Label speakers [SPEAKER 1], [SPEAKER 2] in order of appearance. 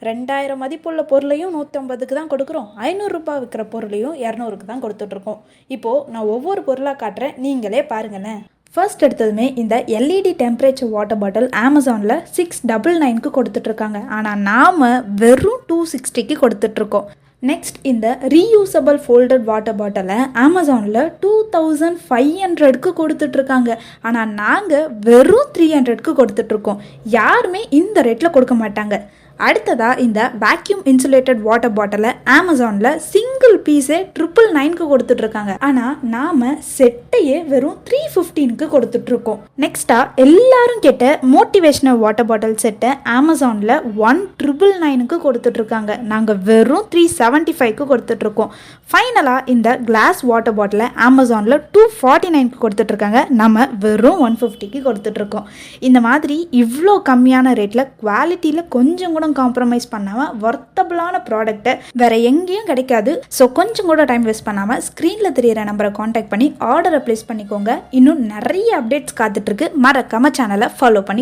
[SPEAKER 1] 2000 மதிப்புள்ள பொருளையும் 150க்கு தான் கொடுக்குறோம், 500 ரூபாய் விற்கிற பொருளையும் 200க்கு தான் கொடுத்துட்ருக்கோம். இப்போது நான் ஒவ்வொரு பொருளாக காட்டுறேன், நீங்களே பாருங்களேன். ஃபர்ஸ்ட் எடுத்ததுமே இந்த எல்இடி டெம்பரேச்சர் வாட்டர் பாட்டில் அமேசானில் 699க்கு கொடுத்துட்ருக்காங்க. ஆனால் நாம் வெறும் 260க்கு கொடுத்துட்ருக்கோம். நெக்ஸ்ட் இந்த ரீயூசபிள் ஃபோல்டட் வாட்டர் பாட்டிலை அமேசானில் 2500க்கு கொடுத்துட்ருக்காங்க. ஆனால் நாங்கள் வெறும் 300க்கு கொடுத்துட்ருக்கோம். யாருமே இந்த ரேட்டில் கொடுக்க மாட்டாங்க. அடுத்ததாக இந்த வேக்யூம் இன்சுலேட்டட் வாட்டர் பாட்டிலை அமேசானில் சிங்கிள் பீஸே 999க்கு கொடுத்துட்ருக்காங்க. ஆனால் நாம் செட்டையே வெறும் 315க்கு கொடுத்துட்ருக்கோம். நெக்ஸ்ட்டாக எல்லாரும் கேட்ட மோட்டிவேஷனல் வாட்டர் பாட்டில் செட்டை அமேசானில் 1999க்கு கொடுத்துட்ருக்காங்க. நாங்கள் வெறும் 375க்கு கொடுத்துட்ருக்கோம். ஃபைனலாக இந்த கிளாஸ் வாட்டர் பாட்டிலை அமேசானில் 249க்கு கொடுத்துட்ருக்காங்க. நம்ம வெறும் 150க்கு கொடுத்துட்ருக்கோம். இந்த மாதிரி இவ்வளோ கம்மியான ரேட்டில் குவாலிட்டியில் கொஞ்சம் கூட காம்ப்ரமைஸ் பண்ணாமல் வொர்த்தபிளான ப்ராடக்ட்டை வேறு எங்கேயும் கிடைக்காது. ஸோ கொஞ்சம் கூட டைம் வேஸ்ட் பண்ணாமல் ஸ்க்ரீனில் தெரியிற நம்பரை காண்டாக்ட் பண்ணி ஆர்டரை ப்ளேஸ் பண்ணிக்கோங்க. இன்னும் நிறைய அப்டேட்ஸ் காத்துட்ருக்கு. மறக்காம சேனலை ஃபாலோ பண்ணி